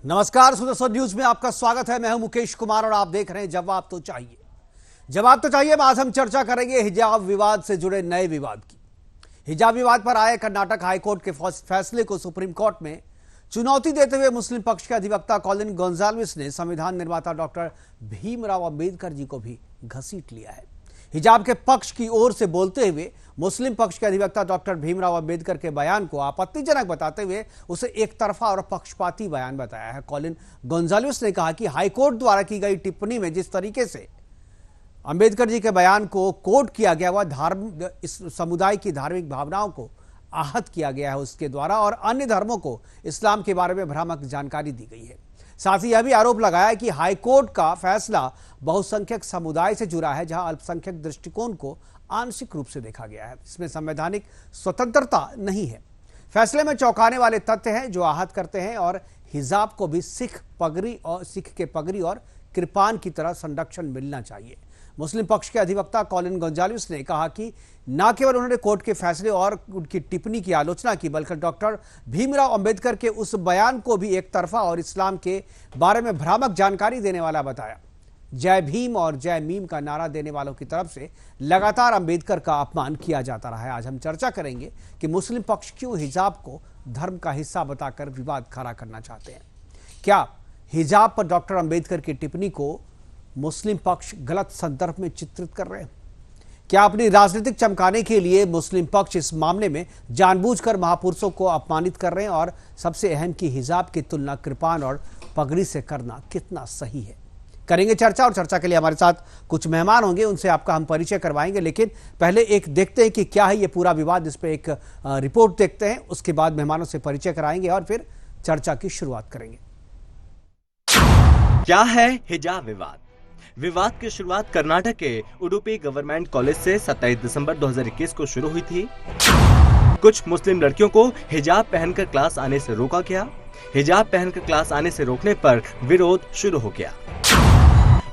नमस्कार, सुदर्शन न्यूज में आपका स्वागत है। मैं हूं मुकेश कुमार और आप देख रहे हैं जवाब तो चाहिए। जवाब तो चाहिए में आज हम चर्चा करेंगे हिजाब विवाद से जुड़े नए विवाद की। हिजाब विवाद पर आए कर्नाटक हाईकोर्ट के फैसले को सुप्रीम कोर्ट में चुनौती देते हुए मुस्लिम पक्ष के अधिवक्ता कॉलिन गोंजाल्विस ने संविधान निर्माता डॉक्टर भीमराव अंबेडकर जी को भी घसीट लिया है। हिजाब के पक्ष की ओर से बोलते हुए मुस्लिम पक्ष के अधिवक्ता डॉक्टर भीमराव अंबेडकर के बयान को आपत्तिजनक बताते हुए उसे एक तरफा और पक्षपाती बयान बताया है। कॉलिन गोंजाल्विस ने कहा कि हाईकोर्ट द्वारा की गई टिप्पणी में जिस तरीके से अंबेडकर जी के बयान को कोट किया गया वह इस समुदाय की धार्मिक भावनाओं को आहत किया गया है उसके द्वारा और अन्य धर्मों को इस्लाम के बारे में भ्रामक जानकारी दी गई है। साथ ही यह भी आरोप लगाया कि हाईकोर्ट का फैसला बहुसंख्यक समुदाय से जुड़ा है, जहां अल्पसंख्यक दृष्टिकोण को आंशिक रूप से देखा गया है। इसमें संवैधानिक स्वतंत्रता नहीं है। फैसले में चौंकाने वाले तथ्य हैं जो आहत करते हैं और हिजाब को भी सिख के पगड़ी और कृपान की तरह संरक्षण मिलना चाहिए। मुस्लिम पक्ष के अधिवक्ता कॉलिन गोंजाल्विस ने कहा कि न केवल उन्होंने कोर्ट के फैसले और उनकी टिप्पणी की आलोचना की, बल्कि डॉक्टर भीमराव अंबेडकर के उस बयान को भी एक तरफा और इस्लाम के बारे में भ्रामक जानकारी देने वाला बताया। जय भीम और जय मीम का नारा देने वालों की तरफ से लगातार अंबेडकर का अपमान किया जाता रहा है। आज हम चर्चा करेंगे कि मुस्लिम पक्ष क्यों हिजाब को धर्म का हिस्सा बताकर विवाद खड़ा करना चाहते हैं। क्या हिजाब पर डॉक्टर अंबेडकर की टिप्पणी को मुस्लिम पक्ष गलत संदर्भ में चित्रित कर रहे हैं? क्या अपनी राजनीतिक चमकाने के लिए मुस्लिम पक्ष इस मामले में जानबूझकर महापुरुषों को अपमानित कर रहे हैं? और सबसे अहम कि हिजाब की तुलना कृपान और पगड़ी से करना कितना सही है? करेंगे चर्चा और चर्चा के लिए हमारे साथ कुछ मेहमान होंगे, उनसे आपका हम परिचय करवाएंगे। लेकिन पहले एक देखते हैं कि क्या है ये पूरा विवाद, इस पर एक रिपोर्ट देखते हैं, उसके बाद मेहमानों से परिचय कराएंगे और फिर चर्चा की शुरुआत करेंगे। क्या है हिजाब विवाद? विवाद की शुरुआत कर्नाटक के उडुपी गवर्नमेंट कॉलेज से 27 दिसंबर 2021 को शुरू हुई थी। कुछ मुस्लिम लड़कियों को हिजाब पहनकर क्लास आने से रोका गया। हिजाब पहनकर क्लास आने से रोकने पर विरोध शुरू हो गया।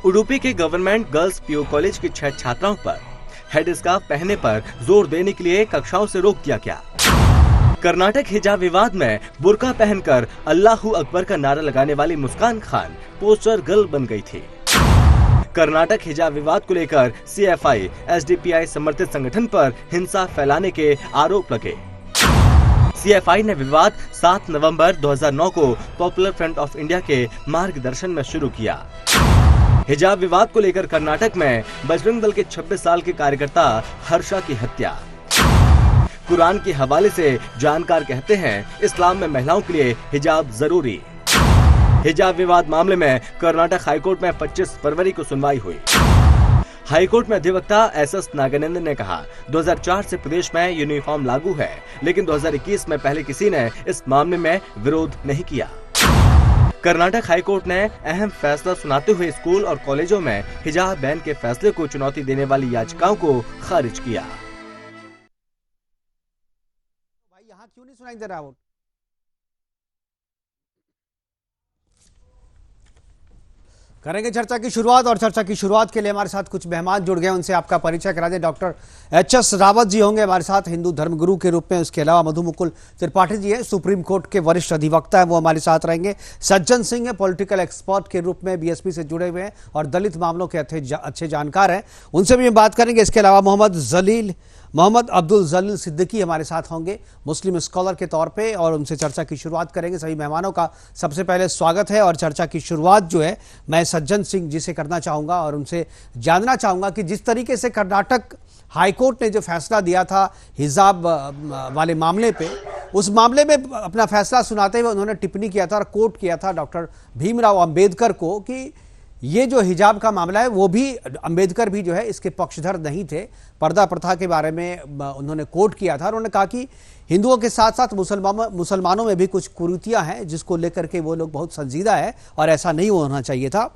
उडुपी के गवर्नमेंट गर्ल्स पीयू कॉलेज की 6 छात्राओं पर हेड स्कार्फ पहनने पर जोर देने के लिए कक्षाओं से रोक दिया गया। कर्नाटक हिजाब विवाद में बुर्का पहनकर अल्लाहू अकबर का नारा लगाने वाली मुस्कान खान पोस्टर गर्ल बन गई थी। कर्नाटक हिजाब विवाद को लेकर CFI SDPI समर्थित संगठन पर हिंसा फैलाने के आरोप लगे। CFI ने विवाद 7 नवंबर 2009 को पॉपुलर फ्रंट ऑफ इंडिया के मार्गदर्शन में शुरू किया। हिजाब विवाद को लेकर कर्नाटक में बजरंग दल के 26 साल के कार्यकर्ता हर्षा की हत्या। कुरान के हवाले से जानकार कहते हैं इस्लाम में महिलाओं के लिए हिजाब जरूरी। हिजाब विवाद मामले में कर्नाटक हाईकोर्ट में 25 फरवरी को सुनवाई हुई। हाईकोर्ट में अधिवक्ता SS नागानंद ने कहा 2004 से प्रदेश में यूनिफॉर्म लागू है, लेकिन 2021 में पहले किसी ने इस मामले में विरोध नहीं किया। कर्नाटक हाईकोर्ट ने अहम फैसला सुनाते हुए स्कूल और कॉलेजों में हिजाब बैन के फैसले को चुनौती देने वाली याचिकाओं को खारिज किया। भाई यहाँ क्यों नहीं सुनाई दे रहा? करेंगे चर्चा की शुरुआत और चर्चा की शुरुआत के लिए हमारे साथ कुछ मेहमान जुड़ गए, उनसे आपका परिचय करा दें। डॉक्टर HS रावत जी होंगे हमारे साथ हिंदू धर्मगुरु के रूप में। उसके अलावा मधु मुकुल त्रिपाठी जी हैं, सुप्रीम कोर्ट के वरिष्ठ अधिवक्ता हैं, वो हमारे साथ रहेंगे। सज्जन सिंह है, पॉलिटिकल एक्सपर्ट के रूप में BSP से जुड़े हुए हैं और दलित मामलों के अच्छे जानकार हैं, उनसे भी हम बात करेंगे। इसके अलावा मोहम्मद अब्दुल जलील सिद्दीकी हमारे साथ होंगे मुस्लिम स्कॉलर के तौर पे और उनसे चर्चा की शुरुआत करेंगे। सभी मेहमानों का सबसे पहले स्वागत है और चर्चा की शुरुआत जो है मैं सज्जन सिंह जी से करना चाहूँगा और उनसे जानना चाहूँगा कि जिस तरीके से कर्नाटक हाईकोर्ट ने जो फैसला दिया था हिजाब वाले मामले पे, उस मामले में अपना फैसला सुनाते हुए उन्होंने टिप्पणी किया था और कोट किया था डॉक्टर भीमराव अंबेडकर को कि ये जो हिजाब का मामला है वो भी अंबेडकर भी जो है इसके पक्षधर नहीं थे। पर्दा प्रथा के बारे में उन्होंने कोट किया था और उन्होंने कहा कि हिंदुओं के साथ साथ मुसलमानों में भी कुछ कुरीतियां हैं जिसको लेकर के वो लोग बहुत संजीदा है और ऐसा नहीं होना चाहिए था।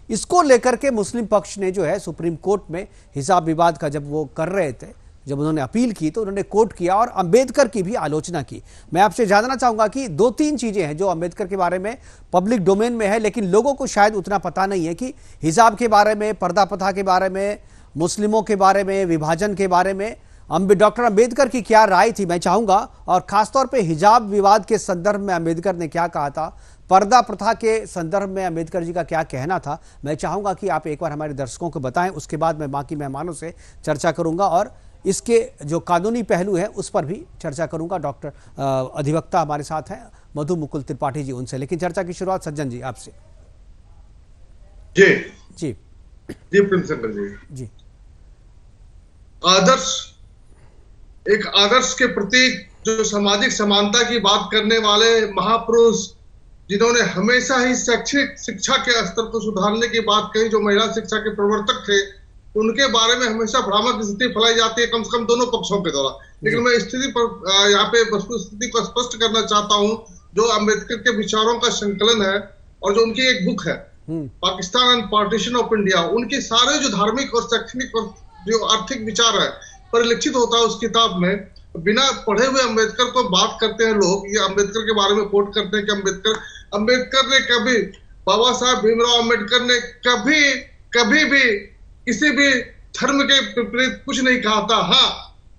इसको लेकर के मुस्लिम पक्ष ने जो है सुप्रीम कोर्ट में हिजाब विवाद का जब वो कर रहे थे, जब उन्होंने अपील की तो उन्होंने कोट किया और अंबेडकर की भी आलोचना की। मैं आपसे जानना चाहूंगा कि 2-3 चीजें हैं जो अंबेडकर के बारे में पब्लिक डोमेन में है, लेकिन लोगों को शायद उतना पता नहीं है कि हिजाब के बारे में, पर्दा प्रथा के बारे में, मुस्लिमों के बारे में, विभाजन के बारे में डॉक्टर अंबेडकर की क्या राय थी, मैं चाहूंगा, और खासतौर पे हिजाब विवाद के संदर्भ में अंबेडकर ने क्या कहा था, पर्दा प्रथा के संदर्भ में अंबेडकर जी का क्या कहना था, मैं चाहूंगा कि आप एक बार हमारे दर्शकों को बताएं। उसके बाद मैं बाकी मेहमानों से चर्चा करूंगा और इसके जो कानूनी पहलू है उस पर भी चर्चा करूंगा। डॉक्टर अधिवक्ता हमारे साथ हैं मधु मुकुल त्रिपाठी जी, उनसे। लेकिन चर्चा की शुरुआत सज्जन जी आपसे। जी जी जी प्रेम शंकर जी, जी आदर्श, एक आदर्श के प्रति जो सामाजिक समानता की बात करने वाले महापुरुष, जिन्होंने हमेशा ही शैक्षिक शिक्षा के स्तर को सुधारने की बात कही, जो महिला शिक्षा के प्रवर्तक थे, उनके बारे में हमेशा भ्रामक स्थिति फैलाई जाती है, कम से कम दोनों पक्षों के द्वारा। लेकिन मैं स्थिति पर यहाँ पे वस्तुस्थिति को स्पष्ट करना चाहता हूँ। जो अंबेडकर के विचारों का संकलन है और जो उनकी एक बुक है Pakistan and partition of India, उनके सारे जो धार्मिक और शैक्षणिक और जो आर्थिक विचार है परिलक्षित होता है उस किताब में। बिना पढ़े हुए अंबेडकर को बात करते हैं लोग, ये अंबेडकर के बारे में कोट करते हैं कि अंबेडकर ने कभी, बाबा साहब भीमराव अंबेडकर ने कभी भी किसी भी धर्म के विपरीत कुछ नहीं कहा था। हाँ,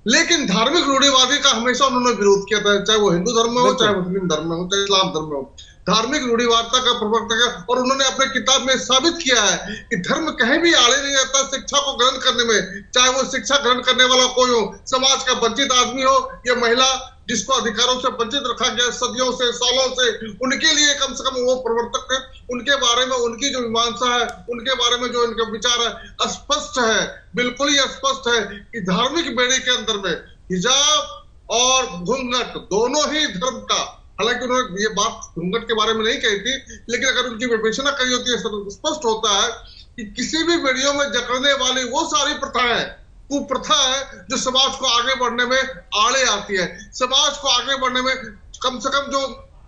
लेकिन धार्मिक रूढ़िवादी का हमेशा उन्होंने विरोध किया था, चाहे वो हिंदू धर्म में हो, चाहे मुस्लिम धर्म में हो, चाहे इस्लाम धर्म में हो। धार्मिक रूढ़िवादिता का प्रवर्तक है और उन्होंने अपने किताब में साबित किया है कि धर्म कहीं भी आड़े नहीं रहता शिक्षा को ग्रहण करने में, चाहे वो शिक्षा ग्रहण करने वाला कोई हो, समाज का वंचित आदमी हो या महिला जिसको अधिकारों से वंचित रखा गया सदियों से, सालों से, उनके लिए कम से कम वो प्रवर्तक है। उनके बारे में उनकी जो मीमांसा है, उनके बारे में जो इनका विचार है स्पष्ट है, बिल्कुल ही स्पष्ट है कि धार्मिक बेड़ी के अंदर में हिजाब और घूंघट दोनों ही धर्म का, हालांकि उन्होंने ये बात घूंघट के बारे में नहीं कही थी, लेकिन अगर उनकी विवेचना करी होती है स्पष्ट होता है कि किसी भी वीडियो में जकड़ने वाली वो सारी प्रथाएं, कुप्रथा है जो समाज को आगे बढ़ने में आड़े आती है। समाज को आगे बढ़ने में कम से कम जो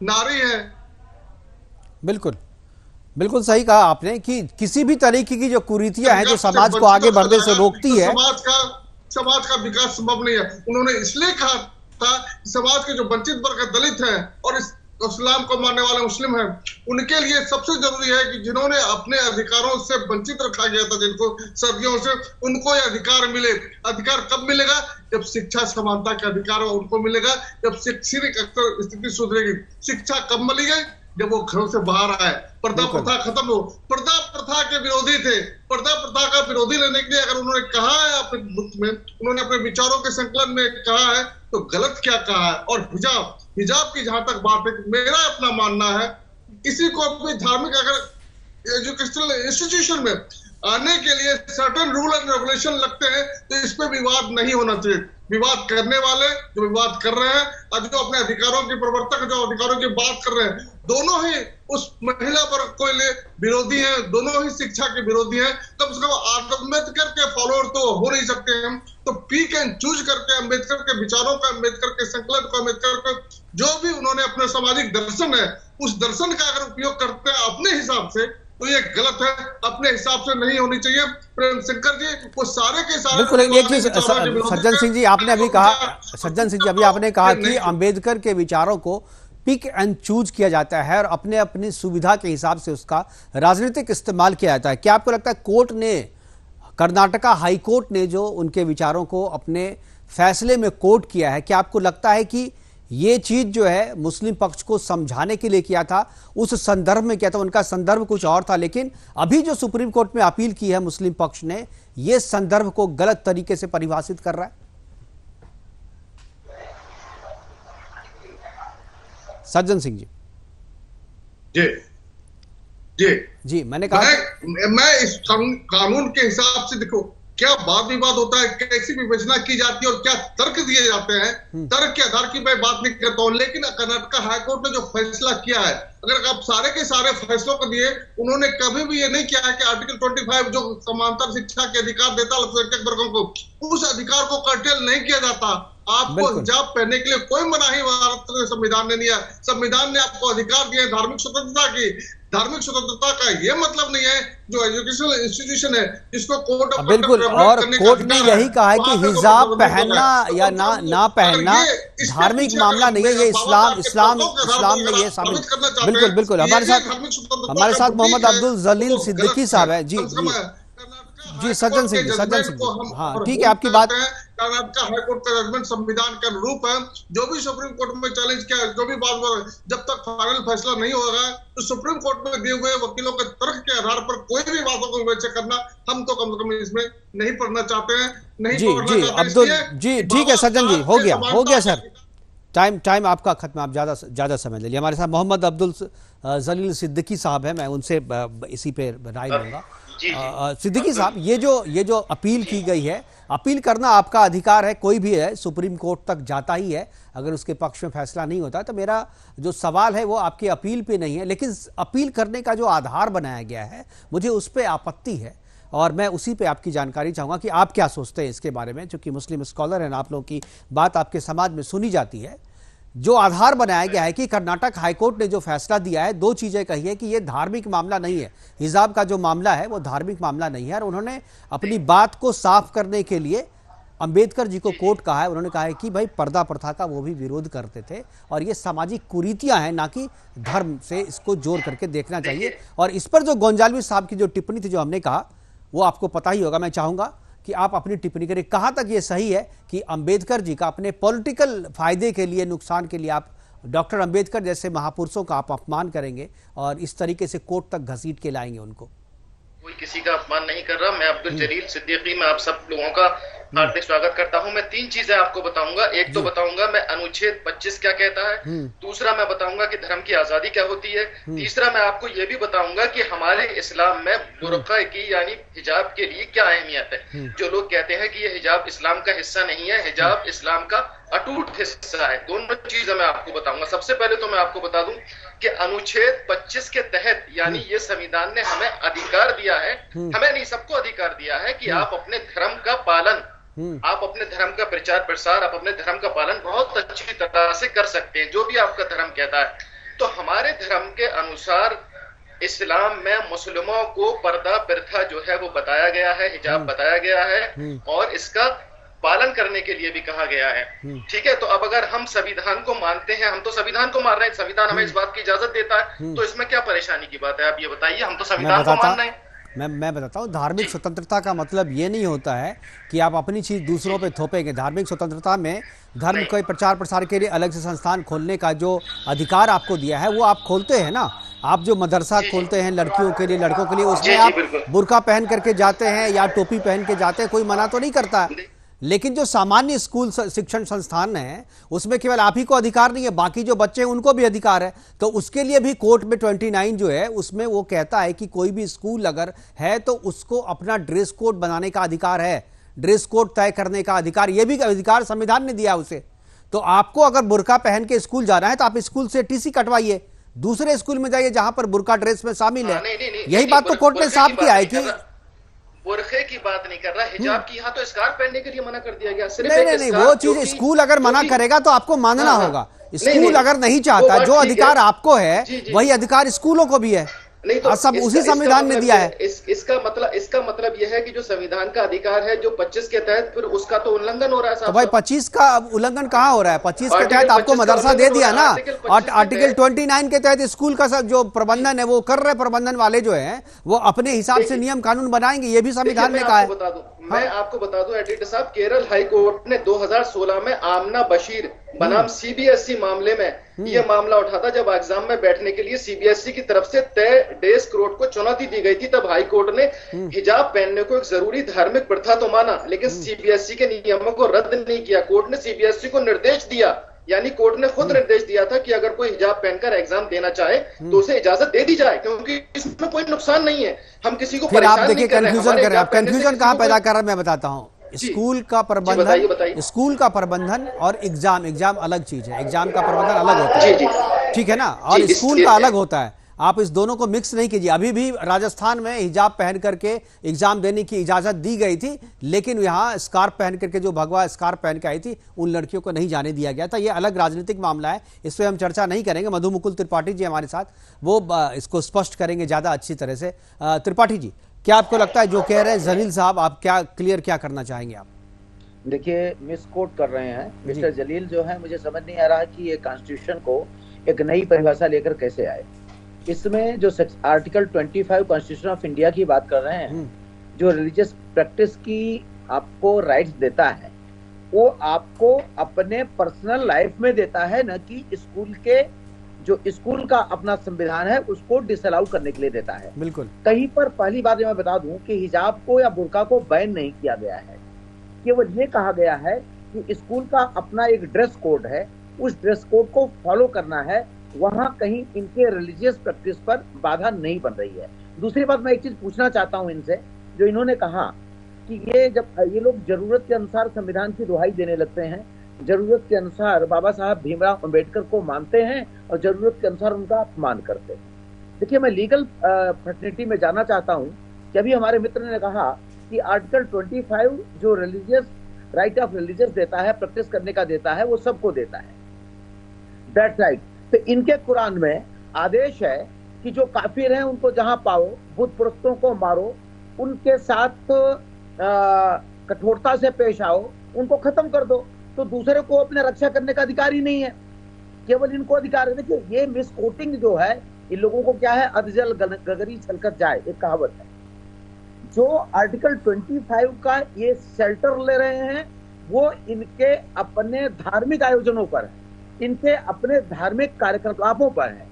नारी है, बिल्कुल बिल्कुल सही कहा आपने कि किसी भी तरीके की जो कुरीतियां हैं जो समाज को आगे बढ़ने से रोकती है, समाज का विकास संभव नहीं है। उन्होंने इसलिए कहा था कि समाज के जो वंचित वर्ग दलित हैं और इस्लाम को मानने वाले मुस्लिम हैं, उनके लिए सबसे जरूरी है कि जिन्होंने अपने अधिकारों से वंचित रखा गया था, जिनको सदियों से, उनको ये अधिकार मिले। अधिकार कब मिलेगा? जब शिक्षा समानता के अधिकार उनको मिलेगा, जब शैक्षणिक स्थिति सुधरेगी। शिक्षा कब मिलेगी? जब वो घरों से बाहर आए, पर्दा प्रथा खत्म हो। पर्दा प्रथा के विरोधी थे, पर्दा प्रथा का विरोधी लेने के लिए अगर उन्होंने कहा है अपने बुक में, उन्होंने अपने विचारों के संकलन में कहा है, तो गलत क्या कहा है। और हिजाब की जहां तक बात है, मेरा अपना मानना है, किसी को अपनी धार्मिक अगर एजुकेशनल इंस्टीट्यूशन में आने के लिए सर्टेन रूल एंड रेगुलेशन लगते हैं तो इस पे विवाद नहीं होना चाहिए। विवाद करने वाले जो विवाद कर रहे हैं और जो अपने अधिकारों के प्रवर्तक जो अधिकारों की बात कर रहे हैं, दोनों ही उस महिला पर कोई विरोधी हैं, दोनों ही शिक्षा के विरोधी हैं। कम से कम अम्बेडकर के फॉलोअर तो हो नहीं सकते हम, तो पिक एंड चूज करके अम्बेडकर के विचारों का, अम्बेडकर के संकलन को, अम्बेडकर का जो भी उन्होंने अपने सामाजिक दर्शन है, उस दर्शन का अगर उपयोग करते हैं अपने हिसाब से, तो ये गलत है, अपने हिसाब से नहीं होनी चाहिए। प्रेम शंकर जी, वो सारे के सारे बिल्कुल। एक चीज सज्जन सिंह जी आपने अभी कहा, सज्जन सिंह जी अभी आपने कहा कि अंबेडकर के विचारों को पिक एंड चूज किया जाता है और अपने अपनी सुविधा के हिसाब से उसका राजनीतिक इस्तेमाल किया जाता है। क्या आपको लगता है कोर्ट ने, कर्नाटका हाई कोर्ट ने जो उनके विचारों को अपने फैसले में कोट किया है, क्या आपको लगता है कि ये चीज जो है मुस्लिम पक्ष को समझाने के लिए किया था, उस संदर्भ में किया था, उनका संदर्भ कुछ और था, लेकिन अभी जो सुप्रीम कोर्ट में अपील की है मुस्लिम पक्ष ने, ये संदर्भ को गलत तरीके से परिभाषित कर रहा है? सज्जन सिंह जी। जी जी जी, मैंने कहा मैं इस कानून के हिसाब से, देखो क्या वाद विवाद होता है, कैसी विवेचना की जाती है और क्या तर्क दिए जाते हैं, तर्क के आधार की मैं बात नहीं करता हूं। लेकिन कर्नाटक हाईकोर्ट ने जो फैसला किया है, अगर आप सारे के सारे फैसलों को दिए, उन्होंने कभी भी ये नहीं किया है कि आर्टिकल 25 जो समांतर शिक्षा के अधिकार देता है अल्पसंख्यक वर्गों को, उस अधिकार को कर्टेल नहीं किया जाता। आपको हिजाब पहनने के लिए कोई मनाही भारत के संविधान ने नहीं है। संविधान ने आपको अधिकार दिए धार्मिक स्वतंत्रता की। धार्मिक स्वतंत्रता का ये मतलब नहीं है जो एजुकेशनल इंस्टीट्यूशन है जिसको कोर्ट, बिल्कुल, और कोर्ट ने यही कहा है कि हिजाब पहनना या ना पहनना धार्मिक मामला नहीं है, ये इस्लाम में ये शामिल। बिल्कुल बिल्कुल। हमारे साथ मोहम्मद अब्दुल जलील सिद्दीकी साहब है। जी जी जी, सज्जन सिंह जी, हाँ ठीक है, आपकी बात कर्नाटक हाई कोर्ट का जजमेंट संविधान के अनुरूप है। जो भी सुप्रीम कोर्ट में चैलेंज किया, जो भी बात हुआ, जब तक फाइनल फैसला नहीं होगा तो सुप्रीम कोर्ट में दिए हुए वकीलों के तर्क के आधार पर कोई भी बातों को विवेचना करना हम तो कम से कम इसमें नहीं पढ़ना चाहते हैं, नहीं जी पढ़ना जी चाहते। अब्दुल इसलिए जी, ठीक है सज्जन जी, हो गया सर, टाइम आपका खत्म, आप ज़्यादा समय ले लिया। हमारे साथ मोहम्मद अब्दुल जलील सिद्दीकी साहब हैं, मैं उनसे इसी पे राय लूंगा। सिद्दीकी साहब, ये जो अपील की गई है, अपील करना आपका अधिकार है, कोई भी है सुप्रीम कोर्ट तक जाता ही है अगर उसके पक्ष में फैसला नहीं होता। तो मेरा जो सवाल है वो आपकी अपील पे नहीं है, लेकिन अपील करने का जो आधार बनाया गया है मुझे उस पर आपत्ति है, और मैं उसी पे आपकी जानकारी चाहूँगा कि आप क्या सोचते हैं इसके बारे में। चूंकि मुस्लिम स्कॉलर हैं, आप लोगों की बात आपके समाज में सुनी जाती है। जो आधार बनाया गया है कि कर्नाटक हाईकोर्ट ने जो फैसला दिया है, दो चीजें कही है कि ये धार्मिक मामला नहीं है, हिजाब का जो मामला है वो धार्मिक मामला नहीं है, और उन्होंने अपनी बात को साफ करने के लिए अंबेडकर जी को कोर्ट कहा है। उन्होंने कहा है कि भाई पर्दा प्रथा का वो भी विरोध करते थे और ये सामाजिक कुरीतियां हैं, ना कि धर्म से इसको जोड़ करके देखना चाहिए। और इस पर जो गोंजाल्विस साहब की जो टिप्पणी थी, जो हमने कहा, वो आपको पता ही होगा। मैं चाहूंगा कि आप अपनी टिप्पणी करें, कहां तक ये सही है कि अंबेडकर जी का अपने पॉलिटिकल फायदे के लिए, नुकसान के लिए आप डॉक्टर अंबेडकर जैसे महापुरुषों का आप अपमान करेंगे और इस तरीके से कोर्ट तक घसीट के लाएंगे उनको? कोई किसी का अपमान नहीं कर रहा। मैं अब्दुल जलील सिद्दीकी में आप सब लोगों का हार्दिक स्वागत करता हूं। मैं तीन चीजें आपको बताऊंगा। एक तो बताऊंगा मैं अनुच्छेद 25 क्या कहता है, दूसरा मैं बताऊंगा कि धर्म की आजादी क्या होती है, तीसरा मैं आपको यह भी बताऊंगा कि हमारे इस्लाम में बुर्का की यानी हिजाब के लिए क्या अहमियत है। जो लोग कहते हैं कि यह हिजाब इस्लाम का हिस्सा नहीं है, हिजाब इस्लाम का अटूट हिस्सा है। दोनों चीजें मैं आपको बताऊंगा। सबसे पहले तो मैं आपको बता दूं कि अनुच्छेद 25 के तहत यानी ये संविधान ने हमें अधिकार दिया है, हमें नहीं सबको अधिकार दिया है कि आप अपने धर्म का पालन, आप अपने धर्म का प्रचार प्रसार, आप अपने धर्म का पालन बहुत अच्छी तरह से कर सकते हैं, जो भी आपका धर्म कहता है। तो हमारे धर्म के अनुसार इस्लाम में मुस्लिमों को पर्दा प्रथा जो है वो बताया गया है, हिजाब बताया गया है और इसका पालन करने के लिए भी कहा गया है। ठीक है, तो अब अगर हम संविधान को मानते हैं, हम तो संविधान को मान रहे हैं, संविधान हमें इस बात की इजाजत देता है, तो इसमें क्या परेशानी की बात है? आप ये बताइए, हम तो संविधान को मान रहे हैं। मैं बताता हूँ, धार्मिक स्वतंत्रता का मतलब ये नहीं होता है कि आप अपनी चीज दूसरों पे थोपेंगे। धार्मिक स्वतंत्रता में धर्म के प्रचार प्रसार के लिए अलग से संस्थान खोलने का जो अधिकार आपको दिया है वो आप खोलते हैं ना। आप जो मदरसा खोलते हैं लड़कियों के लिए, लड़कों के लिए, उसमें आप बुर्का पहन करके जाते हैं या टोपी पहन के जाते हैं, कोई मना तो नहीं करता। लेकिन जो सामान्य स्कूल शिक्षण संस्थान है उसमें केवल आप ही को अधिकार नहीं है, बाकी जो बच्चे हैं उनको भी अधिकार है। तो उसके लिए भी कोर्ट में 29 जो है उसमें वो कहता है कि कोई भी स्कूल अगर है तो उसको अपना ड्रेस कोड बनाने का अधिकार है, ड्रेस कोड तय करने का अधिकार, ये भी अधिकार संविधान ने दिया उसे। तो आपको अगर बुर्का पहन के स्कूल जाना है तो आप स्कूल से टीसी कटवाइए, दूसरे स्कूल में जाइए जहां पर बुर्का ड्रेस में शामिल है। यही बात तो कोर्ट ने साफ किया है कि बुरखे की बात नहीं कर रहा, हिजाब की। यहाँ तो स्कार्फ पहनने के लिए मना कर दिया गया। सिर्फ नहीं, वो चीज स्कूल अगर मना करेगा तो आपको मानना होगा। स्कूल अगर नहीं चाहता, जो अधिकार आपको है वही अधिकार स्कूलों को भी है, नहीं तो सब उसी संविधान ने दिया है। इसका मतलब यह है कि जो संविधान का अधिकार है जो 25 के तहत, फिर उसका तो उल्लंघन हो रहा है। तो भाई 25 का उल्लंघन कहाँ हो रहा है? 25 के तहत आपको मदरसा दे दिया ना, और आर्टिकल 29 के तहत स्कूल का सब जो प्रबंधन है वो कर रहे, प्रबंधन वाले जो है वो अपने हिसाब से नियम कानून बनाएंगे, ये भी संविधान ने कहा है। मैं आपको बता दूं एडिटर साहब, केरल हाई कोर्ट ने 2016 में आमना बशीर बनाम सीबीएसई मामले में यह मामला उठा था। जब एग्जाम में बैठने के लिए सीबीएसई की तरफ से तय डेस्क कोड को चुनौती दी गई थी, तब हाई कोर्ट ने हिजाब पहनने को एक जरूरी धार्मिक प्रथा तो माना, लेकिन सीबीएसई के नियमों को रद्द नहीं किया। कोर्ट ने सीबीएसई को निर्देश दिया, यानी कोर्ट ने खुद निर्देश दिया था कि अगर कोई हिजाब पहनकर एग्जाम देना चाहे तो उसे इजाजत दे दी जाए, क्योंकि इसमें कोई नुकसान नहीं है, हम किसी को फिर आप देखिए कंफ्यूजन कर रहे हैं। आप कंफ्यूजन कहां पैदा कर रहे हैं मैं बताता हूं। स्कूल का प्रबंधन, स्कूल का प्रबंधन और एग्जाम अलग चीज है। एग्जाम का प्रबंधन अलग होता है, ठीक है ना, और स्कूल का अलग होता है। आप इस दोनों को मिक्स नहीं कीजिए। अभी भी राजस्थान में हिजाब पहन करके एग्जाम देने की इजाजत दी गई थी, लेकिन यहाँ स्कार्फ पहन करके, जो भगवा स्कार्फ पहन के आई थी, उन लड़कियों को नहीं जाने दिया गया था। ये अलग राजनीतिक मामला है, इस पर हम चर्चा नहीं करेंगे। मधु मुकुल त्रिपाठी जी हमारे साथ, वो इसको स्पष्ट करेंगे ज्यादा अच्छी तरह से। त्रिपाठी जी, क्या आपको लगता है जो कह रहे हैं जलील साहब, आप क्या करना चाहेंगे आप? देखिए, मिस कोट कर रहे हैं मिस्टर जलील जो है। मुझे समझ नहीं आ रहा कि ये कॉन्स्टिट्यूशन को एक नई परिभाषा लेकर कैसे आए। इसमें जो आर्टिकल 25 कॉन्स्टिट्यूशन ऑफ इंडिया की बात कर रहे हैं, जो रिलीजियस प्रैक्टिस की आपको राइट्स देता है, वो आपको अपने पर्सनल लाइफ में देता है, न कि स्कूल के जो स्कूल का अपना संविधान है उसको डिसअलाउ करने के लिए देता है। बिल्कुल। कहीं पर पहली बात मैं बता दूं कि हिजाब को या बुर्का को बैन नहीं किया गया है, केवल ये कहा गया है कि स्कूल का अपना एक ड्रेस कोड है, उस ड्रेस कोड को फॉलो करना है, वहां कहीं इनके रिलीजियस प्रैक्टिस पर बाधा नहीं बन रही है। दूसरी बात मैं एक चीज पूछना चाहता हूं इनसे, जो इन्होंने कहा कि ये लोग जरूरत के अनुसार संविधान की दुहाई देने लगते हैं, जरूरत के अनुसार बाबा साहब भीमराव अंबेडकर को मानते हैं और जरूरत के अनुसार उनका अपमान करते हैं। देखिए, मैं लीगल फ्रेटर्निटी में जानना चाहता हूं कि अभी हमारे मित्र ने कहा कि आर्टिकल 25 जो रिलीजियस राइट ऑफ रिलीजियस देता है, प्रैक्टिस करने का देता है, वो सबको देता है। That's right. तो इनके कुरान में आदेश है कि जो काफिर हैं उनको जहां पाओ बुत पुरस्तों को मारो, उनके साथ कठोरता से पेश आओ, उनको खत्म कर दो। तो दूसरे को अपने रक्षा करने का अधिकार ही नहीं है, केवल इनको अधिकार है। देखिए, ये मिसकोटिंग जो है इन लोगों को क्या है, अधजल गगरी छलकर जाए, एक कहावत है। जो आर्टिकल 25 का ये शेल्टर ले रहे हैं वो इनके अपने धार्मिक आयोजनों पर है, इनके अपने धार्मिक कार्यकलापों पर है,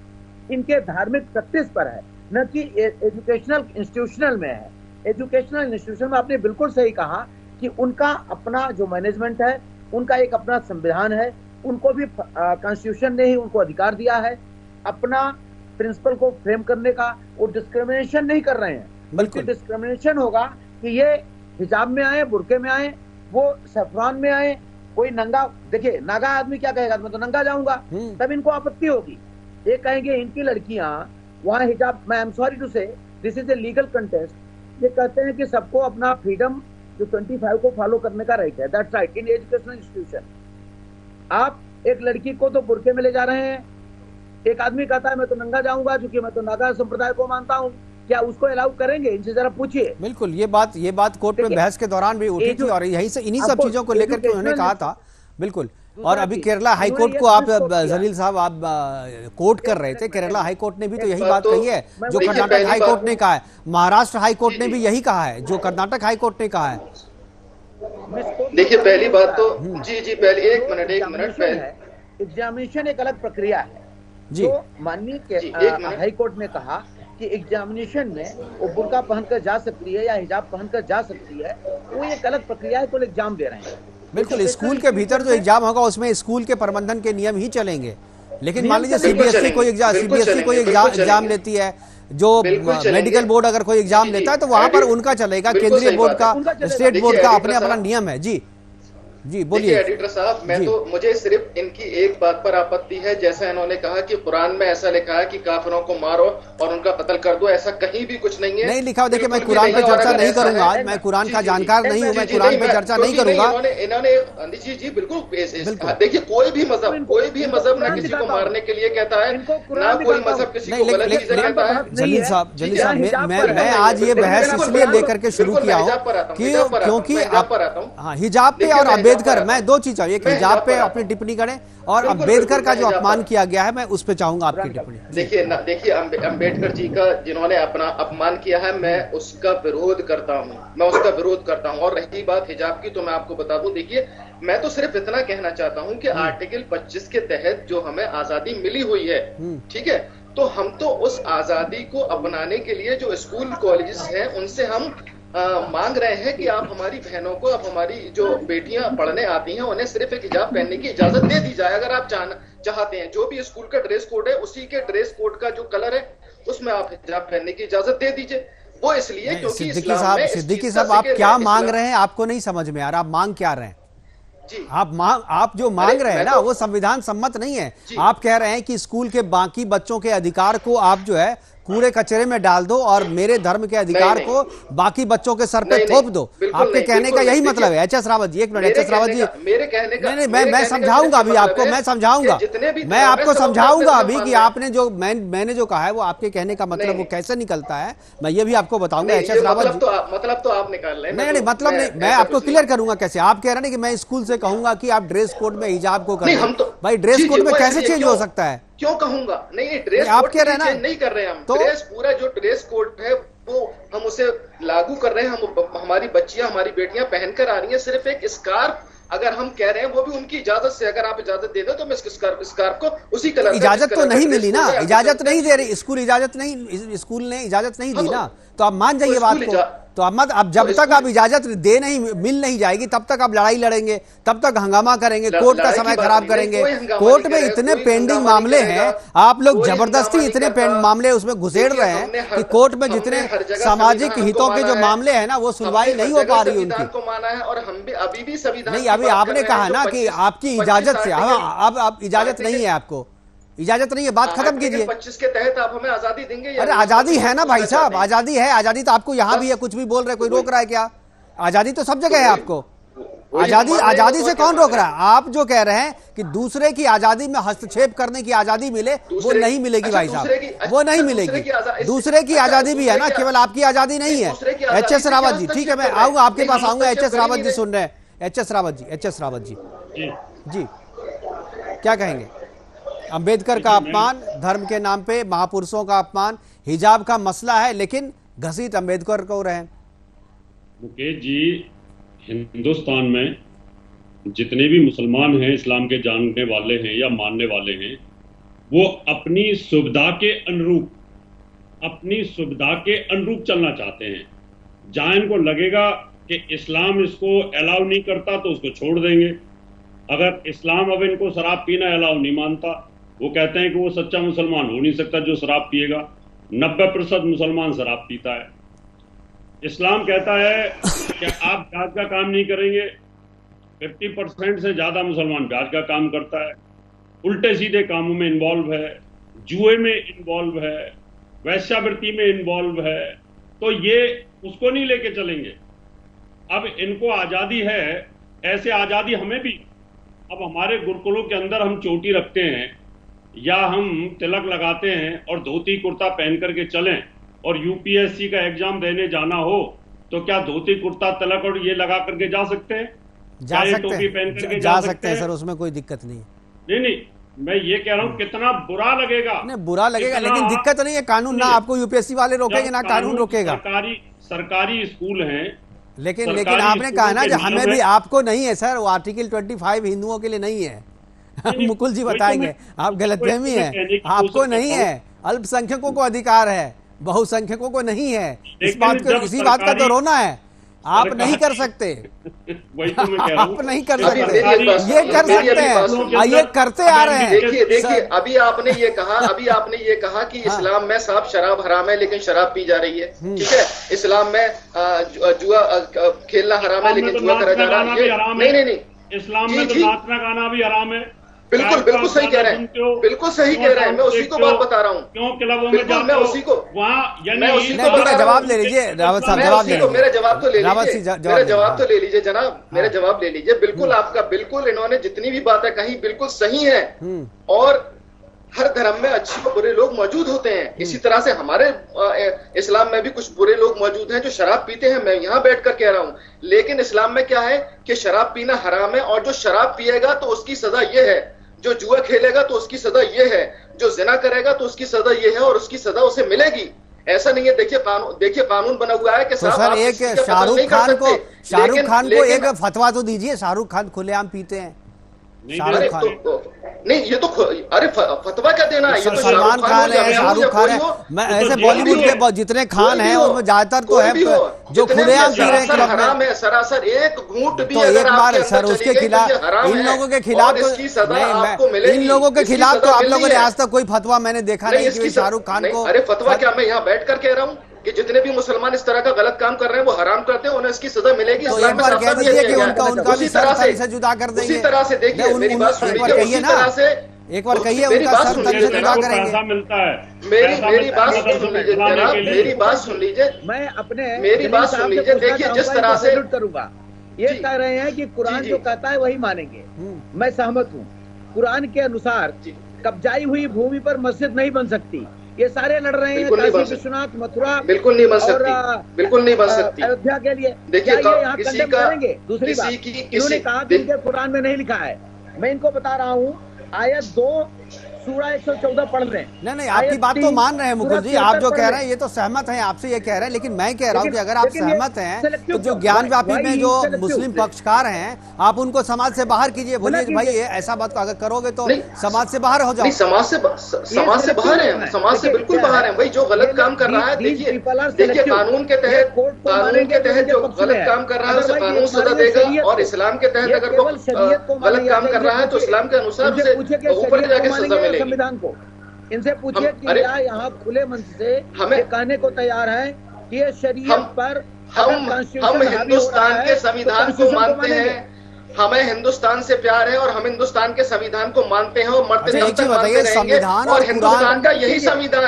इनके धार्मिक प्रैक्टिस पर है, न कि एजुकेशनल इंस्टीट्यूशनल में है। एजुकेशनल इंस्टीट्यूशन में आपने बिल्कुल सही कहा कि उनका अपना जो मैनेजमेंट है, उनका एक अपना संविधान है, उनको भी कॉन्स्टिट्यूशन ने ही उनको अधिकार दिया है अपना प्रिंसिपल को फ्रेम करने का। वो डिस्क्रिमिनेशन नहीं कर रहे हैं, बल्कि डिस्क्रिमिनेशन होगा कि ये हिजाब में आए, बुर्के में आए, वो सफरान में आए, कोई नंगा। देखिए, नागा आदमी क्या कहेगा, मैं तो नंगा जाऊंगा, तब इनको आपत्ति होगी। ये कहेंगे इनकी लड़कियां वहां हिजाब, मैं आई एम सॉरी टू से this is a legal contest. ये कहते हैं कि सबको अपना फ्रीडम जो 25 को फॉलो करने का राइट है। That's right. In educational institution आप एक लड़की को तो बुर्के में ले जा रहे हैं, एक आदमी कहता है मैं तो नंगा जाऊंगा क्योंकि मैं तो नागा संप्रदाय को मानता हूं, क्या उसको अलाउ करेंगे? इनसे जरा पूछिए। बिल्कुल, ये बात कोर्ट में बहस के दौरान भी उठी थी और यहीं से इन्हीं सब चीजों को लेकर के उन्होंने कहा था। बिल्कुल। और अभी केरला हाई कोर्ट को आप जलील साहब आप कोर्ट कर रहे थे, केरला हाई कोर्ट ने भी तो यही बात कही है जो कर्नाटक हाई कोर्ट ने कहा है, महाराष्ट्र हाई कोर्ट ने भी यही कहा है जो कर्नाटक हाई कोर्ट ने कहा है। देखिए, पहली बात तो जी पहले एक मिनट पहले एग्जामिनेशन एक अलग प्रक्रिया है जी। तो माननीय हाई कोर्ट ने कहा कि एग्जामिनेशन में वो बुर्का पहनकर जा सकती है या हिजाब पहनकर जा सकती है, वो एक अलग प्रक्रिया है, तो एग्जाम दे रहे हैं। बिल्कुल, स्कूल के भीतर जो एग्जाम होगा उसमें स्कूल के प्रबंधन के नियम ही चलेंगे। लेकिन मान लीजिए सीबीएसई कोई एग्जाम लेती है, जो मेडिकल बोर्ड अगर कोई एग्जाम लेता है तो वहां पर उनका चलेगा, केंद्रीय बोर्ड का, स्टेट बोर्ड का अपने अपना नियम है। जी बोलिए एडिटर साहब, मैं तो मुझे सिर्फ इनकी एक बात पर आपत्ति है, जैसा इन्होंने कहा कि कुरान में ऐसा लिखा है कि काफिरों को मारो और उनका कत्ल कर दो, ऐसा कहीं भी कुछ नहीं है। नहीं लिखा। देखिए, मैं कुरान पे चर्चा नहीं करूंगा आज, मैं कुरान का जानकार नहीं हूं, मैं कुरान पे चर्चा नहीं करूंगा। इन्होंने जी बिल्कुल। देखिए, कोई भी मजहब न किसी को मारने के लिए कहता है, ना कोई मजहब किसी को गलत चीजें कहता है। जलील साहब, मैं आज ये बहस इसलिए लेकर के शुरू किया हूँ क्योंकि हिजाब पे और अम्बेडकर, मैं दो चीज चाहिए, हिजाब पे अपनी टिप्पणी करें और अम्बेडकर का जो अपमान किया गया है मैं उस पे चाहूंगा आपकी टिप्पणी। देखिए अम्बेडकर जी का जिन्होंने अपना अपमान किया है, मैं उसका विरोध करता हूं। और रही बात हिजाब की, तो मैं आपको बता दूं, देखिए मैं तो सिर्फ इतना कहना चाहता हूं कि आर्टिकल 25 के तहत जो हमें आजादी मिली हुई है, ठीक है, तो हम तो उस आजादी को अपनाने के लिए जो स्कूल कॉलेजेस हैं उनसे हम मांग रहे हैं कि आप हमारी बहनों को, आप हमारी जो बेटियां पढ़ने आती हैं उन्हें सिर्फ एक हिजाब पहनने की इजाजत दे दी जाए। अगर आप चाहते हैं, जो भी स्कूल का ड्रेस कोड है उसी के ड्रेस कोड का जो कलर है उसमें आप हिजाब पहनने की इजाजत दे दीजिए। वो इसलिए क्योंकि सिद्दीकी साहब आप क्या मांग रहे हैं, आपको नहीं समझ में आ रहा, आप मांग क्या रहे हैं? आप जो मांग रहे हैं ना वो संविधान सम्मत नहीं है। आप कह रहे हैं कि स्कूल के बाकी बच्चों के अधिकार को आप जो है कूड़े कचरे में डाल दो और मेरे धर्म के अधिकार को बाकी बच्चों के सर पे थोप दो। आपके कहने का यही मतलब है। एचएस रावत जी, एक मिनट एचएस रावत जी, मेरे कहने का नहीं मैं समझाऊंगा अभी आपको, मैं आपको समझाऊंगा अभी कि आपने जो मैंने जो कहा है वो आपके कहने का मतलब वो कैसे निकलता है, मैं ये भी आपको बताऊंगा। एचएस रावत जी, मतलब तो आप निकाल रहे हैं। नहीं मतलब नहीं, मैं आपको क्लियर करूंगा कैसे। आप कह रहे हैं कि मैं स्कूल से कहूंगा कि आप ड्रेस कोड में हिजाब को करें, भाई ड्रेस कोड में कैसे चेंज हो सकता है? क्यों कहूंगा? नहीं, ड्रेस आप कोड कह रहे हैं ना, नहीं कर रहे हैं हम। तो ड्रेस पूरा जो ड्रेस कोड है वो हम उसे लागू कर रहे हैं। हम हमारी बच्चियां, हमारी बेटियां पहनकर आ रही हैं, सिर्फ एक स्कार्फ अगर हम कह रहे हैं वो भी उनकी इजाजत से, अगर आप इजाजत दे दो तो मैं स्कार्फ को उसी कलर इजाजत तो नहीं मिली ना, इजाजत नहीं दे रही स्कूल, इजाजत नहीं, स्कूल ने इजाजत नहीं दी ना, तो आप मान जाइए बात को। तो अब जब तक आप इजाजत मिल नहीं जाएगी तब तक आप लड़ाई लड़ेंगे, तब तक हंगामा करेंगे, कोर्ट का समय खराब करेंगे। कोर्ट में इतने पेंडिंग मामले हैं, आप लोग जबरदस्ती इतने मामले उसमें घुसेड़ रहे हैं कि कोर्ट में जितने सामाजिक हितों के जो मामले हैं ना वो सुनवाई नहीं हो पा रही उनकी। को माना है और हम भी अभी भी संविधान नहीं, अभी आपने कहा ना कि आपकी इजाजत से, अब इजाजत नहीं है, आपको इजाजत नहीं है, बात खत्म कीजिए। 25 के तहत आप हमें आजादी देंगे? अरे आजादी है ना भाई साहब, आजादी है, आजादी तो आपको यहाँ भी है, कुछ भी बोल रहे, कोई रोक रहा है क्या? आजादी तो सब जगह है आपको। आजादी से कौन रोक रहा है? आप जो कह रहे हैं कि दूसरे की आजादी में हस्तक्षेप करने की आजादी मिले, वो नहीं मिलेगी भाई साहब, वो नहीं मिलेगी। दूसरे की आजादी भी है ना, केवल आपकी आजादी नहीं है। एच.एस. रावत जी, ठीक है, मैं आऊंगा आपके पास, आऊंगा। एच.एस. रावत जी सुन रहे हैं, एच.एस. रावत जी जी क्या कहेंगे? अंबेडकर का अपमान, धर्म के नाम पे महापुरुषों का अपमान, हिजाब का मसला है, लेकिन घसीट अंबेडकर को रहे। मुकेश जी, हिंदुस्तान में जितने भी मुसलमान हैं, इस्लाम के जानने वाले हैं या मानने वाले हैं, वो अपनी सुविधा के अनुरूप चलना चाहते हैं। जहां इनको लगेगा कि इस्लाम इसको अलाउ नहीं करता तो उसको छोड़ देंगे। अगर इस्लाम अब इनको शराब पीना अलाउ नहीं मानता, वो कहते हैं कि वो सच्चा मुसलमान हो नहीं सकता जो शराब पिएगा। 90% मुसलमान शराब पीता है। इस्लाम कहता है कि आप ब्याज का काम नहीं करेंगे, 50% से ज्यादा मुसलमान ब्याज का काम करता है, उल्टे सीधे कामों में इन्वॉल्व है, जुए में इन्वॉल्व है, वैश्यावृत्ति में इन्वॉल्व है, तो ये उसको नहीं लेके चलेंगे। अब इनको आजादी है, ऐसे आजादी हमें भी। अब हमारे गुरुकुलों के अंदर हम चोटी रखते हैं या हम तिलक लगाते हैं और धोती कुर्ता पहन करके चलें, और यूपीएससी का एग्जाम देने जाना हो तो क्या धोती कुर्ता तिलक और ये लगा करके जा सकते हैं? टोपी पहन करके जा सकते हैं सर, उसमें कोई दिक्कत नहीं। नहीं, मैं ये कह रहा हूँ कितना बुरा लगेगा। नहीं, बुरा लगेगा, लेकिन दिक्कत नहीं है, कानून ना आपको यूपीएससी वाले रोकेंगे ना कानून रोकेगा। सरकारी स्कूल हैं, लेकिन आपने कहा ना कि हमें भी, आपको नहीं है सर, वो आर्टिकल 25 हिंदुओं के लिए नहीं है। मुकुल जी बताएंगे, आप गलतफहमी है, आपको नहीं है। अल्पसंख्यकों को अधिकार है, बहुसंख्यकों को नहीं है। इसी बात का तो रोना है। आप नहीं कर सकते, वही तो मैं कह रहा हूं। आप नहीं कर सकते, ये कर सकते हैं, ये करते आ रहे हैं। देखिए अभी आपने ये कहा कि इस्लाम में साफ शराब हराम है लेकिन शराब पी जा रही है, ठीक है। इस्लाम में जुआ खेलना हराम है लेकिन जुआ करा जा रहा है। नहीं, इस्लाम में तो नाचना गाना भी हराम है। बिल्कुल सही कह रहे हैं, बिल्कुल सही कह रहे हैं। मैं उसी को बात बता रहा हूँ। क्यों क्लबों में जाते हो? वहाँ जवाब ले लीजिए रावत साहब, जवाब ले लीजिए। मेरा जवाब तो ले लीजिए जनाब, मेरा जवाब ले लीजिए। बिल्कुल आपका, बिल्कुल इन्होंने जितनी भी बातें कही बिल्कुल सही है। और हर धर्म में अच्छे और बुरे लोग मौजूद होते हैं। इसी तरह से हमारे इस्लाम में भी कुछ बुरे लोग मौजूद हैं जो शराब पीते हैं, मैं यहाँ बैठकर कह रहा हूँ। लेकिन इस्लाम में क्या है कि शराब पीना हराम है, और जो शराब पिएगा तो उसकी सजा ये है, जो जुआ खेलेगा तो उसकी सजा ये है, जो जिना करेगा तो उसकी सजा ये है, और उसकी सजा उसे मिलेगी। ऐसा नहीं है। देखिए कानून बना हुआ है कि तो सर एक शाहरुख खान को एक फतवा तो दीजिए। शाहरुख खान खुलेआम पीते हैं, शाहरुख खान नहीं, ये तो अरे फतवा क्या देना है? ये तो सलमान खान है, शाहरुख खान है, मैं ऐसे बॉलीवुड के जितने खान हैं उनमें ज्यादातर तो है जो खुलेआम पी रहे हैं क्लब में। सरासर एक घूंट भी तो एक बार सर उसके खिलाफ, इन लोगों के खिलाफ इन लोगों के खिलाफ तो आप लोगों ने आज तक कोई फतवा मैंने देखा नहीं कि शाहरुख खान को। अरे फतवा क्या, मैं यहाँ बैठ कर कह रहा हूँ कि जितने भी मुसलमान इस तरह का गलत काम कर रहे हैं वो हराम करते हैं, उन्हें इसकी सजा मिलेगी। तो एक बार कह दीजिए कि उनका भी सर से जुदा कर देंगे। उसी तरह से देखिए, मेरी बात सुन लीजिए, उसी तरह से एक बार कहिए उनका सर तन से जुदा करेंगे। मिलता है, मेरी बात सुन लीजिए जनाब, मेरी बात सुन लीजिए, मैं अपने मेरी बात सुन लीजिए। देखिए जिस तरह से करूंगा, ये कह रहे हैं कि कुरान जो कहता है वही मानेंगे, मैं सहमत हूँ। कुरान के अनुसार कब्जाई हुई भूमि पर मस्जिद नहीं बन सकती। ये सारे लड़ रहे हैं, काशी विश्वनाथ, मथुरा बिल्कुल नहीं बन सकती, बिल्कुल नहीं बन सकती अयोध्या के लिए। देखिए यहाँ कंडेम करेंगे। दूसरी बात, इन्होंने कहा कि इनके कुरान में नहीं लिखा है। मैं इनको बता रहा हूँ, आयत 2 सूरा 114 पढ़ लें। नहीं, आपकी बात तो मान रहे हैं मुकुल जी, आप जो कह रहे हैं ये तो सहमत हैं, आपसे ये कह रहे हैं, लेकिन मैं कह रहा हूं कि अगर आप सहमत हैं तो जो ज्ञानव्यापी में जो मुस्लिम पक्षकार हैं आप उनको समाज से बाहर कीजिए, बोलिए कि भाई ये ऐसा बात अगर करोगे तो समाज से बाहर हो जाओ। समाज से बाहर है, समाज से बिल्कुल बाहर है। भाई जो गलत काम कर रहा है, देखिए कानून के तहत जो गलत काम कर रहा है उसे कानून सजा देगा, और इस्लाम के तहत अगर वो गलत काम कर रहा है तो इस्लाम के अनुसार उसे ऊपर जाके सजा मिलेगी। संविधान को इनसे पूछिए कि क्या यहाँ खुले मन से हमें कहने को तैयार है कि ये शरीयत पर हम हिंदुस्तान के संविधान को मानते हैं, हमें हिंदुस्तान से प्यार है और हम हिंदुस्तान के संविधान को मानते हैं और मरते दम तक मानते रहेंगे। और हिंदुस्तान का यही संविधान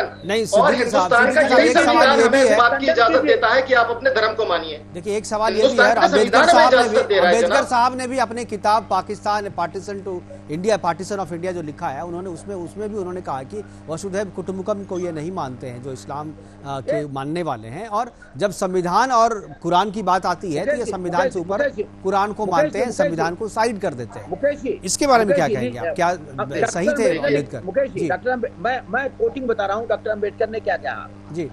और हिंदुस्तान का यही संविधान हमें इस बात की इजाजत देता है कि आप अपने धर्म को मानिए। देखिए एक सवाल ये भी है, अम्बेडकर साहब ने भी अपने किताब पाकिस्तान पार्टीशन ऑफ इंडिया जो लिखा है उन्होंने उसमें भी उन्होंने कहा कि वसुधैव कुटुंबकम को ये नहीं मानते हैं जो इस्लाम के मानने वाले हैं, और जब संविधान और कुरान की बात आती है तो ये संविधान से ऊपर कुरान को मानते हैं, संविधान को साइड कर देते हैं। मुकेश जी, इसके बारे में क्या कहेंगे आप? क्या सही थे अम्बेडकर? मुकेश जी, मैं कोटिंग बता रहा हूँ, डॉक्टर अम्बेडकर ने क्या कहा जी।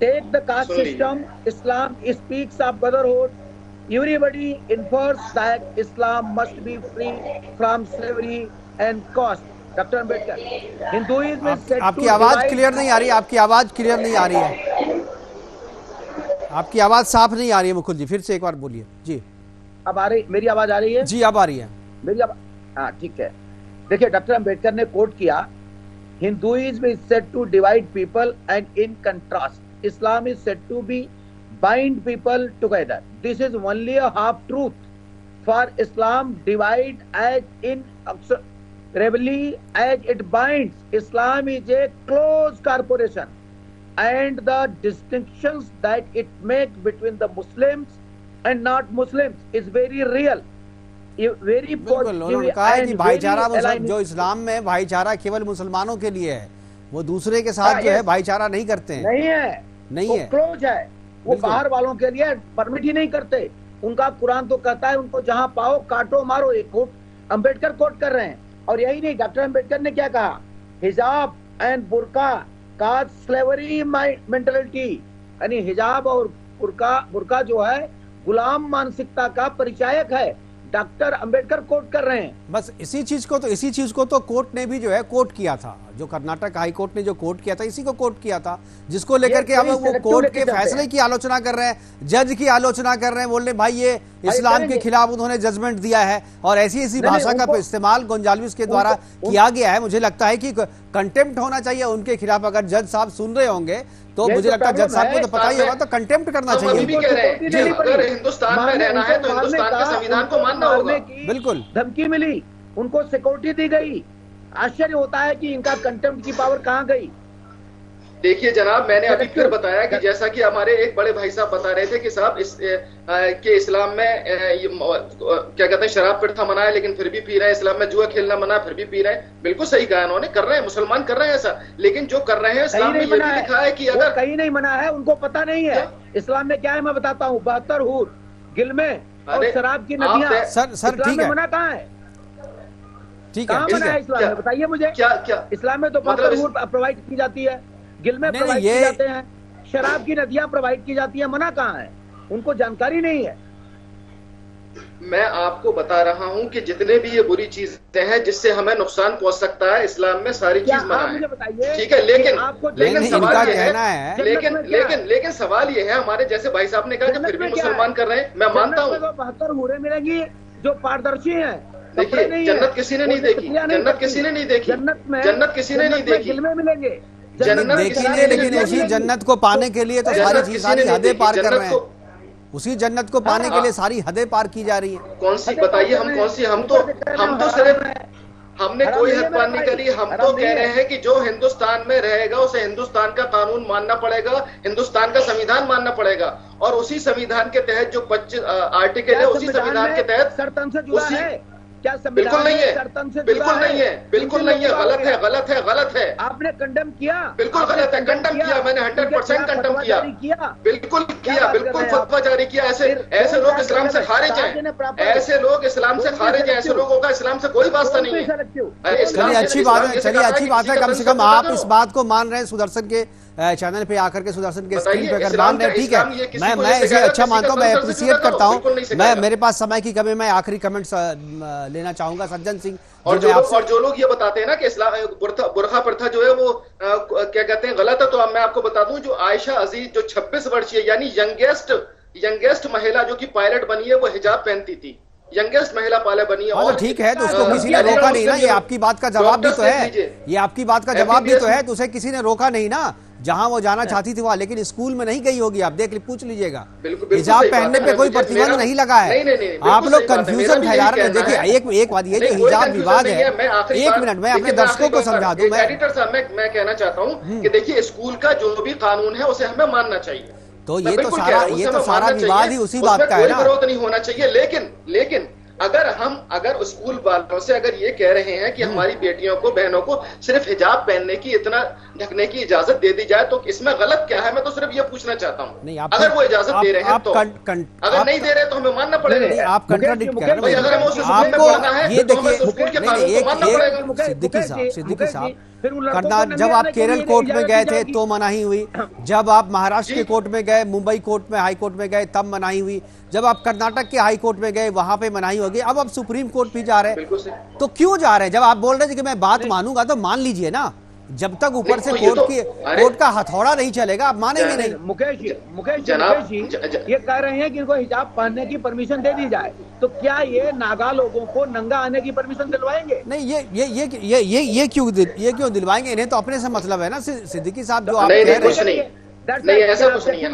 Take the caste system, Islam speaks of brotherhood, everybody infers that Islam must be free from slavery and caste. Doctor Ambedkar, Hinduism आपकी आवाज क्लियर नहीं आ रही, आपकी आवाज क्लियर नहीं आ रही है, आपकी आवाज साफ नहीं आ रही है मुकुल जी, फिर से एक बार बोलिए जी। अब आ रही, मेरी आवाज आ रही है जी? अब आ रही है मेरी आवाज, हाँ ठीक है। देखिए डॉक्टर अम्बेडकर ने कोट किया, Hinduism is said to divide people and in contrast Islam is said to be bind people together. This is only a half truth, for Islam divide as inexorably as it binds. Islam is a close corporation and the distinctions that it makes between the Muslims and not Muslims is very real, very उन्होंने कहा है कि भाईचारा जो इस्लाम में भाईचारा केवल मुसलमानों के लिए है, वो दूसरे के साथ जो है भाईचारा नहीं करते हैं, नहीं है, क्लोज है, वो बाहर वालों के लिए परमिट ही नहीं करते। उनका कुरान तो कहता है उनको जहां पाओ काटो मारो। एक कोट अम्बेडकर कोट कर रहे हैं, और यही नहीं, डॉक्टर अम्बेडकर ने क्या कहा, हिजाब एंड बुर्का काज स्लेवरी मेंटालिटी, यानी हिजाब और बुर्का जो है गुलाम मानसिकता का परिचायक है। डॉक्टर अम्बेडकर कोट कर रहे हैं। बस इसी चीज को तो कोर्ट ने भी जो है कोर्ट किया था, जो कर्नाटक हाई कोर्ट ने जो कोर्ट किया था इसी को कोर्ट किया था, जिसको लेकर के अब वो कोर्ट के फैसले की आलोचना कर रहे हैं, जज की आलोचना कर रहे हैं, बोल रहे भाई ये इस्लाम के खिलाफ उन्होंने जजमेंट दिया है, और ऐसी भाषा का इस्तेमाल गोंजाल्विस के द्वारा किया गया है। मुझे लगता है कि कंटेम्प्ट होना चाहिए उनके खिलाफ। अगर जज साहब सुन रहे होंगे तो मुझे लगता है जज साहब को तो पता ही होगा, तो कंटेम्प्ट करना चाहिए। अगर हिंदुस्तान में रहना है तो हिंदुस्तान के संविधान को मानना होगा। बिल्कुल धमकी मिली, उनको सिक्योरिटी दी गई। आश्चर्य होता है कि इनका कंटेम्प्ट की पावर कहां गई। देखिए जनाब, मैंने अभी फिर बताया कि जैसा कि हमारे एक बड़े भाई साहब बता रहे थे कि साहब के इस्लाम में क्या कहते हैं शराब प्रथा मना है लेकिन फिर भी पी रहे हैं, इस्लाम में जुआ खेलना मना है फिर भी पी रहे हैं। बिल्कुल सही कहा उन्होंने, कर रहे हैं, मुसलमान कर रहे हैं ऐसा, लेकिन जो कर रहे हैं इस्लाम में ये भी लिखा है कि अगर कहीं नहीं मना है, उनको पता नहीं है इस्लाम में क्या है। मैं बताता हूँ, 72 हूर, गिलमे और शराब की नदियां, सर ठीक है, मना कहाँ है? ठीक है, मना है इस्लाम में, बताइए मुझे। क्या इस्लाम में तो 72 हूर प्रोवाइड की जाती है, गिलमे प्रोवाइड की जाते हैं, शराब की नदियां प्रोवाइड की जाती है, मना कहाँ है? उनको जानकारी नहीं है। मैं आपको बता रहा हूं कि जितने भी ये बुरी चीजें हैं जिससे हमें नुकसान पहुंच सकता है, इस्लाम में सारी चीज मना है, ठीक है। लेकिन सवाल ये है, लेकिन सवाल ये है, हमारे जैसे भाई साहब ने कहा कि फिर भी मुसलमान कर रहे हैं, मैं मानता हूँ 72 हूरें मिलेंगी जो पारदर्शी हैं। देखिए जन्नत किसी ने नहीं देखी, जन्नत किसी ने नहीं देखी, जन्नत किसी ने नहीं देखी, गिलमे मिलेंगे जन्नत देखी नहीं, लेकिन ऐसी जन्नत को पाने के लिए तो सारी हदें पार कर रहे हैं। उसी जन्नत को पाने के लिए सारी हदें पार की जा रही है। कौन सी बताइए, हम कौन सी? हम तो सिर्फ हमने कोई हद पार नहीं करी। हम तो कह रहे हैं कि जो हिंदुस्तान में रहेगा उसे हिंदुस्तान का कानून मानना पड़ेगा, हिंदुस्तान का संविधान मानना पड़ेगा, और उसी संविधान के तहत जो 25 आर्टिकल है, उसी संविधान के तहत क्या संविधान बिल्कुल नहीं है, सरतन से बिल्कुल नहीं है, बिल्कुल नहीं है, गलत है, गलत है, गलत है, आपने कंडेम किया, बिल्कुल गलत है, कंडेम किया, मैंने 100% कंडेम किया, बिल्कुल किया, बिल्कुल फतवा जारी किया। ऐसे लोग इस्लाम से खारिज हैं, ऐसे लोग इस्लाम से खारिज हैं, ऐसे लोगों का इस्लाम से कोई वास्ता नहीं है। चलिए अच्छी बात है, चलिए अच्छी बात है, कम से कम आप इस बात को मान रहे हैं सुदर्शन के चैनल पे आकर के, सुदर्शन के स्क्रीन पे अगर मान रहे हैं, ठीक है, मैं इसे अच्छा मानता हूँ, मैं अप्रिशिएट करता हूँ। मैं मेरे पास समय की कमी, मैं आखिरी कमेंट्स लेना चाहूंगा सज्जन सिंह। और जो लोग ये बताते हैं ना कि इस्लाम बुरखा प्रथा जो है वो क्या कहते हैं गलत है, तो मैं आपको बता दूं, जो आयशा अजीज जो 26 वर्षीय यानी यंगेस्ट महिला जो कि पायलट बनी है, वो हिजाब पहनती थी, यंगेस्ट महिला पायलट बनी है। और ठीक है, तो उसको किसी ने रोका नहीं ना, ये आपकी बात का जवाब भी तो है, ये आपकी बात का जवाब भी तो है, तो उसे किसी ने रोका नहीं ना, जहां वो जाना चाहती थी वहां, लेकिन स्कूल में नहीं गई होगी, आप पूछ लीजिएगा, हिजाब पहनने पे कोई प्रतिबंध नहीं लगा है। आप लोग कंफ्यूजन फैला रहे हैं। देखिए एक बात, ये जो हिजाब विवाद है, एक मिनट मैं अपने दर्शकों को समझा दूं। एडिटर साहब, मैं कहना चाहता हूं कि देखिए, स्कूल का जो भी कानून है उसे हमें मानना चाहिए, तो ये तो सारा विवाद ही उसी बात का है ना, विरोध नहीं होना चाहिए। लेकिन अगर स्कूल वालों से अगर ये कह रहे हैं कि हमारी बेटियों को, बहनों को सिर्फ हिजाब पहनने की, इतना ढकने की इजाजत दे दी जाए, तो इसमें गलत क्या है? मैं तो सिर्फ ये पूछना चाहता हूँ। अगर वो इजाजत दे रहे हैं तो, अगर नहीं दे रहे तो हमें मानना पड़ेगा। आप कंट्राडिक्ट कर रहे हैं, अगर हमें उसे स्कूल में पढ़ना है, ये तो हमें देखिए, स्कूल के कानून को मानना पड़ेगा। सिद्दीकी साहब, जब आप केरल कोर्ट में गए थे तो मनाही हुई, जब आप महाराष्ट्र के कोर्ट में गए, मुंबई कोर्ट में, हाई कोर्ट में गए तब मनाही हुई, जब आप कर्नाटक के हाई कोर्ट में गए वहां पे मनाही होगी, अब आप सुप्रीम कोर्ट भी जा रहे हैं, तो क्यों जा रहे हैं? जब आप बोल रहे थे कि मैं बात मानूंगा तो मान लीजिए ना, जब तक ऊपर से कोर्ट का हथौड़ा नहीं चलेगा आप मानेंगे नहीं। मुकेश जी ये कह रहे हैं कि इनको हिजाब पहनने की परमिशन दे दी जाए, तो क्या ये नागा लोगों को नंगा आने की परमिशन दिलवाएंगे? नहीं, ये क्यों दिलवाएंगे? इन्हें तो अपने से मतलब है ना सिद्दीकी साहब, जो आप कह रहे हैं। नहीं, ऐसा कुछ नहीं है।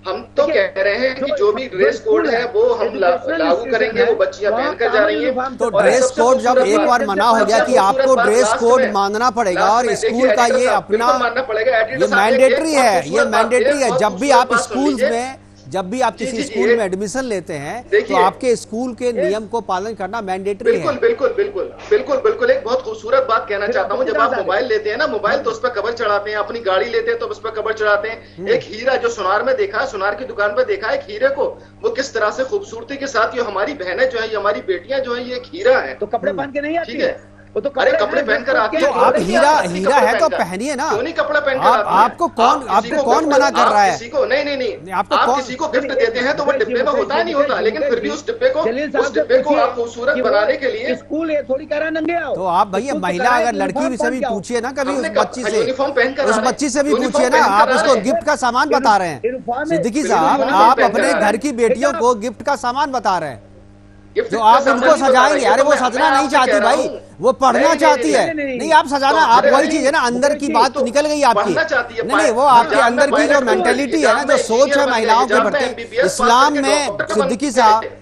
हम तो कह रहे हैं कि जो भी ड्रेस कोड है वो हम लागू करेंगे, वो बच्चियां पहनकर जा रही हैं। तो ड्रेस कोड जब एक बार मना हो गया कि आपको ड्रेस कोड मानना पड़ेगा, और स्कूल का ये अपना मानना पड़ेगा, ये मैंडेटरी है, ये मैंडेटरी है। जब भी आप स्कूल में, जब भी आप किसी स्कूल में एडमिशन लेते हैं तो आपके स्कूल के नियम को पालन करना मैंडेटरी है। बिल्कुल एक बहुत खूबसूरत बात कहना चाहता हूँ। जब आप मोबाइल लेते हैं ना, मोबाइल तो उस पर कवर चढ़ाते हैं, अपनी गाड़ी लेते हैं तो उस पर कवर चढ़ाते हैं। एक हीरा जो सुनार में देखा है, सुनार की दुकान पर देखा है, एक हीरे को वो किस तरह से खूबसूरती के साथ, ये हमारी बहनें जो है, ये हमारी बेटियां जो है, ये एक हीरा है। तो कपड़े पहन के नहीं आती है, वो तो कपड़े पहनकर आती है। आप हीरा है तो पहनिए ना, क्यों नहीं कपड़े पहनकर आती है? आपको कौन मना कर रहा है? किसी को नहीं, आप किसी को गिफ्ट देते हैं तो वो डिब्बे में होता है, नहीं होता, लेकिन फिर भी उस डिब्बे को आप खूबसूरत बनाने के लिए स्कूल ये थोड़ी कह रहा नंगे आओ। तो आप भैया, महिला अगर लड़की से भी पूछिए ना कभी, उस बच्ची से भी पूछिए ना, आप उसको गिफ्ट का सामान बता रहे हैं। सिद्दीकी साहब, आप अपने घर की बेटियों को गिफ्ट का सामान बता रहे हैं, जो आप उनको सजाएंगे। अरे वो सजना नहीं चाहती भाई, वो पढ़ना चाहती है। नहीं, आप सजाना, आप वही चीज है ना, अंदर की बात तो निकल गई आपकी। नहीं, वो आपके अंदर की जो मेंटेलिटी है ना, जो सोच है महिलाओं के प्रति इस्लाम में,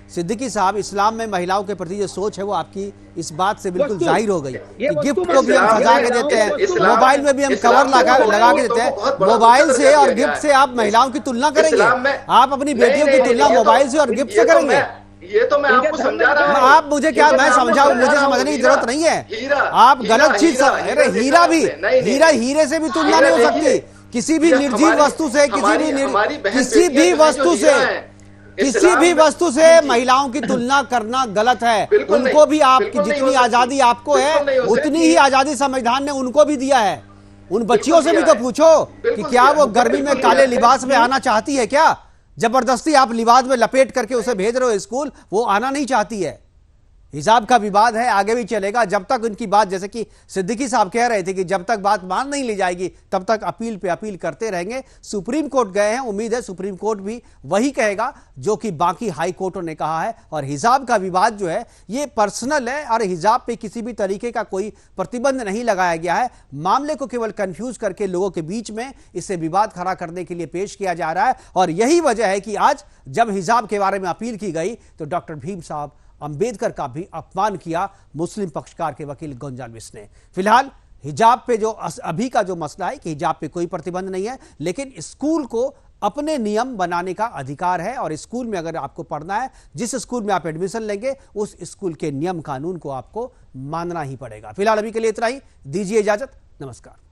सिद्दीकी साहब, इस्लाम में महिलाओं के प्रति जो सोच है वो आपकी इस बात से बिल्कुल जाहिर हो गई कि गिफ्ट को भी हम सजा के देते हैं, मोबाइल में भी हम कवर लगा के देते हैं। मोबाइल से और गिफ्ट से आप महिलाओं की तुलना करेंगे? आप अपनी बेटियों की तुलना मोबाइल से और गिफ्ट से करेंगे? ये तो मैं आपको समझा रहा हूं। आप मुझे क्या, मैं समझाऊं? मुझे समझने की जरूरत नहीं है। आप गलत चीज, अरे हीरा भी, हीरे से भी तुलना नहीं हो सकती। किसी भी निर्जीव वस्तु से, किसी भी वस्तु से महिलाओं की तुलना करना गलत है। उनको भी आपकी जितनी आजादी आपको है, उतनी ही आजादी संविधान ने उनको भी दिया है। उन बच्चियों से भी तो पूछो कि क्या वो गर्मी में काले लिबास में आना चाहती है? क्या जबरदस्ती आप लिबास में लपेट करके उसे भेज रहे हो स्कूल? वो आना नहीं चाहती है। हिजाब का विवाद है, आगे भी चलेगा जब तक उनकी बात, जैसे कि सिद्दीकी साहब कह रहे थे कि जब तक बात मान नहीं ली जाएगी तब तक अपील पे अपील करते रहेंगे। सुप्रीम कोर्ट गए हैं, उम्मीद है सुप्रीम कोर्ट भी वही कहेगा जो कि बाकी हाई कोर्टों ने कहा है। और हिजाब का विवाद जो है ये पर्सनल है, और हिजाब पे किसी भी तरीके का कोई प्रतिबंध नहीं लगाया गया है। मामले को केवल कंफ्यूज करके लोगों के बीच में इसे विवाद खड़ा करने के लिए पेश किया जा रहा है। और यही वजह है कि आज जब हिजाब के बारे में अपील की गई तो डॉक्टर भीम साहब अंबेडकर का भी अपमान किया मुस्लिम पक्षकार के वकील गोंजाल्विस ने। फिलहाल हिजाब पे जो अभी का जो मसला है कि हिजाब पे कोई प्रतिबंध नहीं है, लेकिन स्कूल को अपने नियम बनाने का अधिकार है और स्कूल में अगर आपको पढ़ना है, जिस स्कूल में आप एडमिशन लेंगे उस स्कूल के नियम कानून को आपको मानना ही पड़ेगा। फिलहाल अभी के लिए इतना ही, दीजिए इजाजत, नमस्कार।